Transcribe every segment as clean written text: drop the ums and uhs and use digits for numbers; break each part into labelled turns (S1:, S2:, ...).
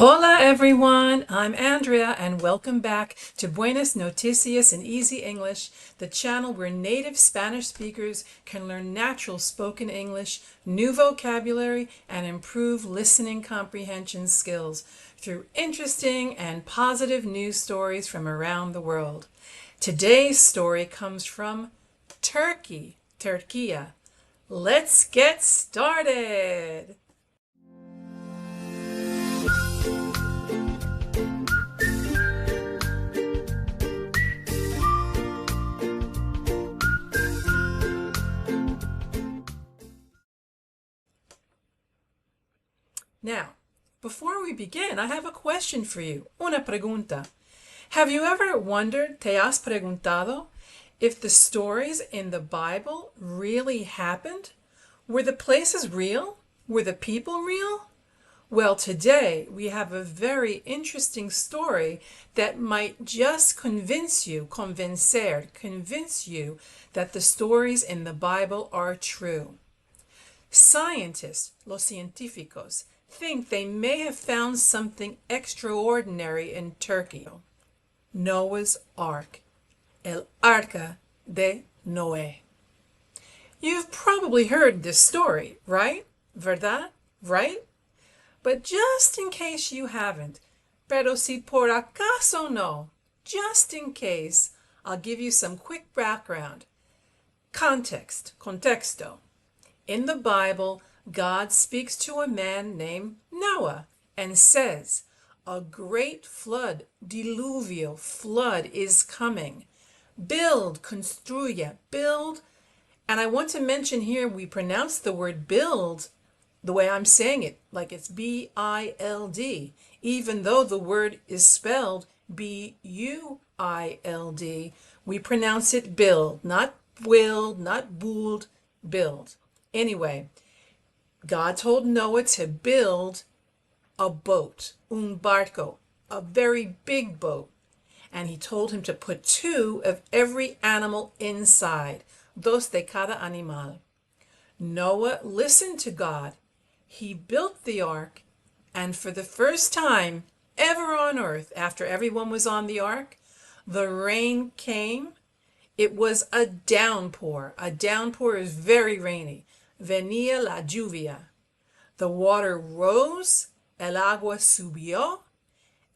S1: Hola everyone, I'm Andrea and welcome back to Buenas Noticias in Easy English, the channel where native Spanish speakers can learn natural spoken English, new vocabulary, and improve listening comprehension skills through interesting and positive news stories from around the world. Today's story comes from Turkey, Turquía. Let's get started! Now, before we begin, I have a question for you. Una pregunta. Have you ever wondered, te has preguntado, if the stories in the Bible really happened? Were the places real? Were the people real? Well, today we have a very interesting story that might just convince you that the stories in the Bible are true. Scientists, los científicos, think they may have found something extraordinary in Turkey. Noah's Ark, el Arca de Noé. You've probably heard this story, right? ¿Verdad? Right? But just in case you haven't, pero si por acaso no, just in case, I'll give you some quick background. Context, contexto. In the Bible, God speaks to a man named Noah and says, a great flood, diluvio, flood is coming. Build, construya, build. And I want to mention here, we pronounce the word build the way I'm saying it, like it's B-I-L-D, even though the word is spelled B-U-I-L-D, we pronounce it build, not willed, not booled, build. Anyway, God told Noah to build a boat, un barco, a very big boat. And he told him to put 2 of every animal inside, dos de cada animal. Noah listened to God. He built the ark, and for the first time ever on earth, after everyone was on the ark, the rain came. It was a downpour. A downpour is very rainy. Venía la lluvia. The water rose, el agua subió,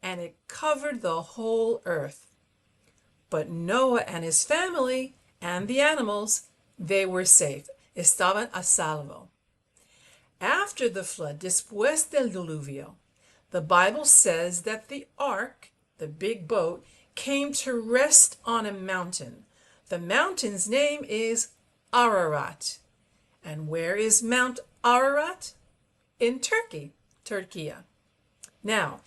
S1: and it covered the whole earth. But Noah and his family and the animals, they were safe. Estaban a salvo. After the flood, después del diluvio, the Bible says that the ark, the big boat, came to rest on a mountain. The mountain's name is Ararat. And where is Mount Ararat? In Turkey, Turquía. Now,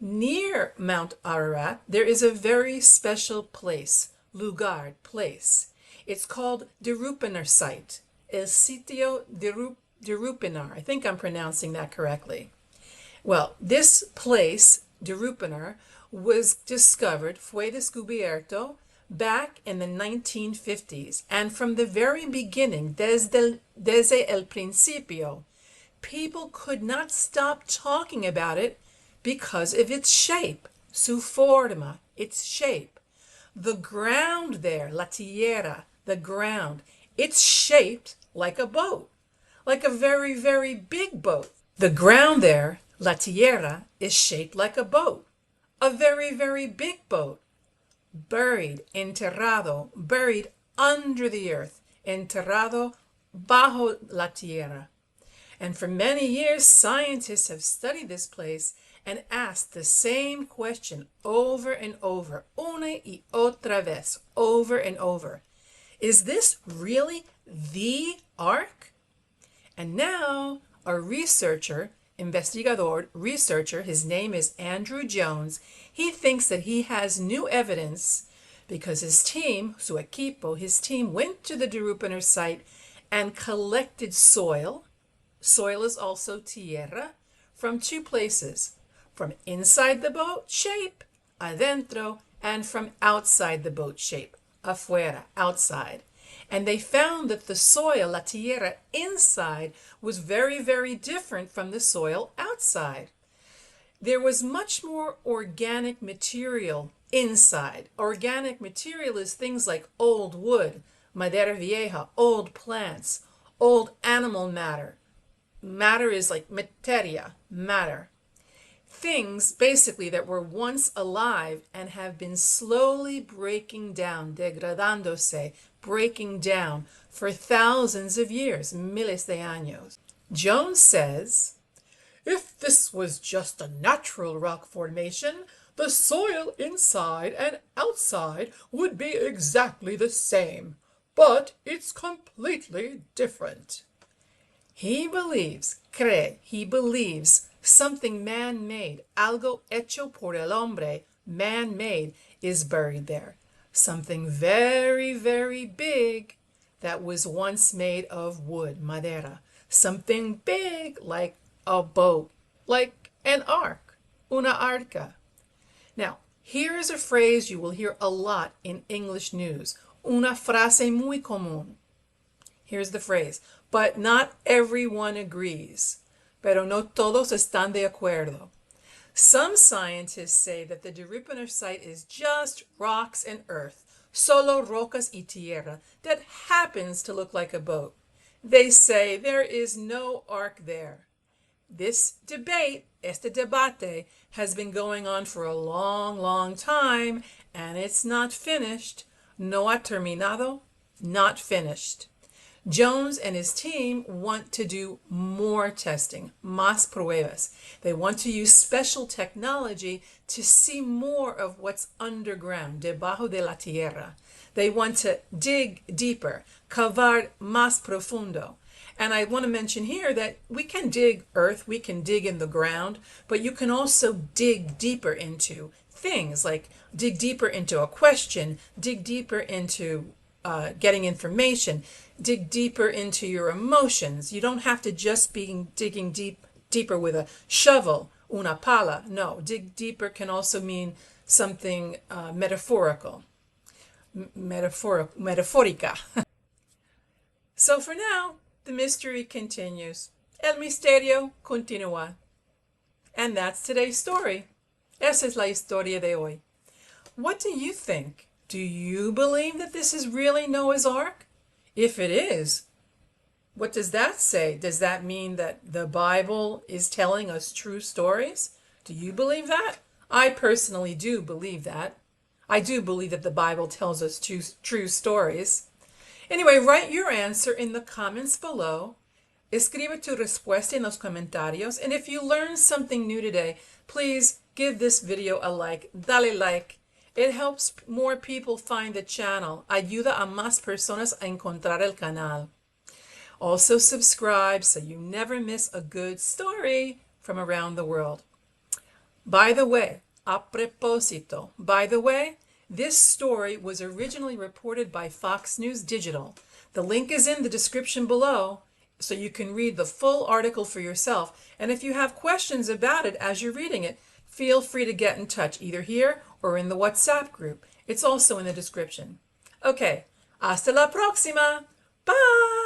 S1: near Mount Ararat, there is a very special place, lugar, place. It's called Derupener site, el sitio Derupener. I think I'm pronouncing that correctly. Well, this place, Derupener, was discovered, fue descubierto, back in the 1950s. And from the very beginning, desde el principio, people could not stop talking about it because of its shape, su forma, its shape. The ground there, la tierra, the ground, it's shaped like a boat, like a very, very big boat. The ground there, la tierra, is shaped like a boat, a very, very big boat. Buried, enterrado, buried under the earth, enterrado bajo la tierra. And for many years, scientists have studied this place and asked the same question over and over, una y otra vez, over and over. Is this really the ark? And now a researcher, investigador, researcher, his name is Andrew Jones, he thinks that he has new evidence because his team, su equipo, his team went to the Derupener site and collected soil. Soil is also tierra, from 2 places, from inside the boat shape, adentro, and from outside the boat shape, afuera, outside. And they found that the soil, la tierra, inside was very, very different from the soil outside. there was much more organic material inside. Organic material is things like old wood, madera vieja, old plants, old animal matter. Matter is like materia, matter. Things basically that were once alive and have been slowly breaking down, degradándose, breaking down for thousands of years, miles de años. Jones says, if this was just a natural rock formation, the soil inside and outside would be exactly the same, but it's completely different. He believes something man-made, algo hecho por el hombre, man-made, is buried there. Something very, very big that was once made of wood, madera. Something big like a boat, like an ark, una arca. Now, here is a phrase you will hear a lot in English news, una frase muy común. Here's the phrase, but not everyone agrees. Pero no todos están de acuerdo. Some scientists say that the Derupiner site is just rocks and earth, solo rocas y tierra, that happens to look like a boat. They say there is no ark there. This debate, este debate, has been going on for a long, long time, and it's not finished. No ha terminado, not finished. Jones and his team want to do more testing, más pruebas. They want to use special technology to see more of what's underground, debajo de la tierra. They want to dig deeper, cavar más profundo. And I want to mention here that we can dig earth, we can dig in the ground, but you can also dig deeper into things, like dig deeper into a question, dig deeper into getting information, dig deeper into your emotions. You don't have to just be digging deeper with a shovel, una pala. No, dig deeper can also mean something metaphorical, metafórica. So for now, the mystery continues. El misterio continúa. And that's today's story. Esa es la historia de hoy. What do you think? Do you believe that this is really Noah's Ark? If it is, what does that say? Does that mean that the Bible is telling us true stories? Do you believe that? I personally do believe that. I do believe that the Bible tells us true stories. Anyway, write your answer in the comments below. Escribe tu respuesta en los comentarios. And if you learned something new today, please give this video a like. Dale like. It helps more people find the channel. Ayuda a más personas a encontrar el canal. Also subscribe so you never miss a good story from around the world. By the way, a propósito, this story was originally reported by Fox News Digital. The link is in the description below so you can read the full article for yourself. And if you have questions about it as you're reading it, feel free to get in touch either here or in the WhatsApp group. It's also in the description. Okay, hasta la próxima. Bye!